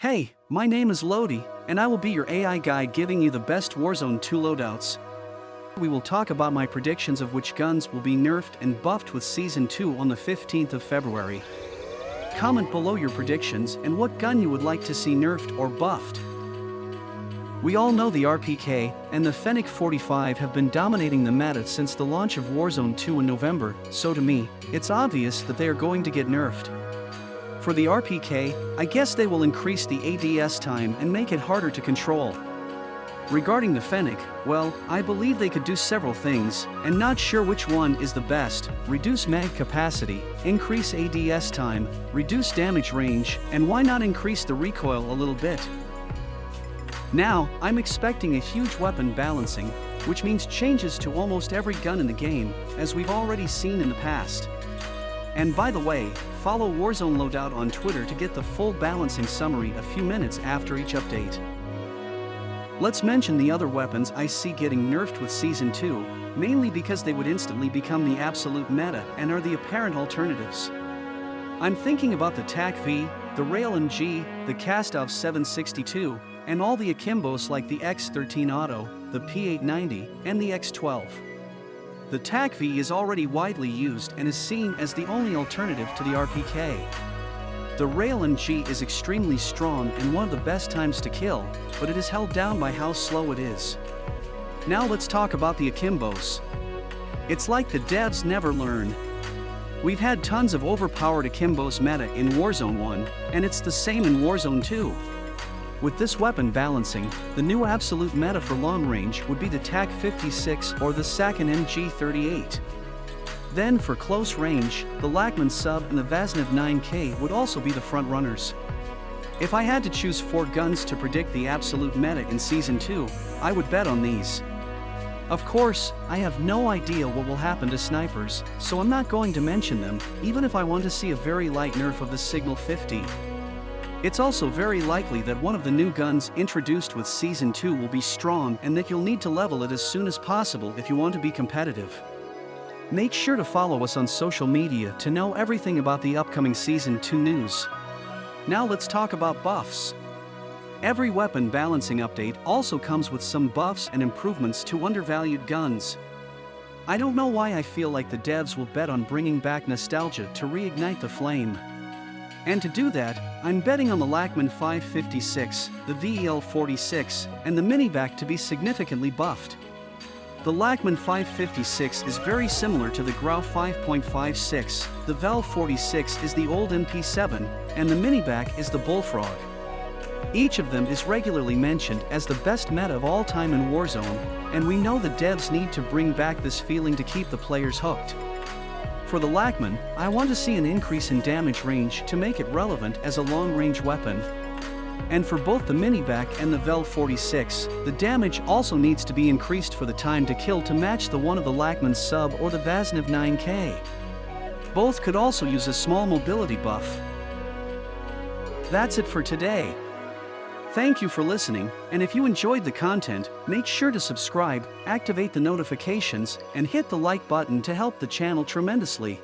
Hey, my name is Loadie, and I will be your AI guide giving you the best Warzone 2 loadouts. We will talk about my predictions of which guns will be nerfed and buffed with Season 2 on the 15th of February. Comment below your predictions and what gun you would like to see nerfed or buffed. We all know the RPK and the Fennec 45 have been dominating the meta since the launch of Warzone 2 in November, so to me, it's obvious that they are going to get nerfed. For the RPK, I guess they will increase the ADS time and make it harder to control. Regarding the Fennec, well, I believe they could do several things, and not sure which one is the best: reduce mag capacity, increase ADS time, reduce damage range, and why not increase the recoil a little bit? Now, I'm expecting a huge weapon balancing, which means changes to almost every gun in the game, as we've already seen in the past. And by the way, follow Warzone Loadout on Twitter to get the full balancing summary a few minutes after each update. Let's mention the other weapons I see getting nerfed with Season 2, mainly because they would instantly become the absolute meta and are the apparent alternatives. I'm thinking about the TAC-V, the Rail MG, the Kastov 762, and all the Akimbos like the X13 Auto, the P890, and the X12. The TAC-V is already widely used and is seen as the only alternative to the RPK. The Rail MG is extremely strong and one of the best times to kill, but it is held down by how slow it is. Now let's talk about the Akimbos. It's like the devs never learn. We've had tons of overpowered Akimbos meta in Warzone 1, and it's the same in Warzone 2. With this weapon balancing, the new absolute meta for long range would be the TAC-56 or the Sakin MG38. Then for close range, the Lachmann Sub and the Vaznev 9K would also be the front runners. If I had to choose 4 guns to predict the absolute meta in Season 2, I would bet on these. Of course, I have no idea what will happen to snipers, so I'm not going to mention them, even if I want to see a very light nerf of the Signal 50. It's also very likely that one of the new guns introduced with Season 2 will be strong and that you'll need to level it as soon as possible if you want to be competitive. Make sure to follow us on social media to know everything about the upcoming Season 2 news. Now let's talk about buffs. Every weapon balancing update also comes with some buffs and improvements to undervalued guns. I don't know why I feel like the devs will bet on bringing back nostalgia to reignite the flame. And to do that, I'm betting on the Lachmann 556, the VEL46, and the Miniback to be significantly buffed. The Lachmann 556 is very similar to the Grau 5.56, the VEL46 is the old MP7, and the Miniback is the Bullfrog. Each of them is regularly mentioned as the best meta of all time in Warzone, and we know the devs need to bring back this feeling to keep the players hooked. For the Lachmann, I want to see an increase in damage range to make it relevant as a long-range weapon. And for both the Miniback and the VEL46, the damage also needs to be increased for the time to kill to match the one of the Lachmann Sub or the Vaznev 9K. Both could also use a small mobility buff. That's it for today. Thank you for listening, and if you enjoyed the content, make sure to subscribe, activate the notifications, and hit the like button to help the channel tremendously.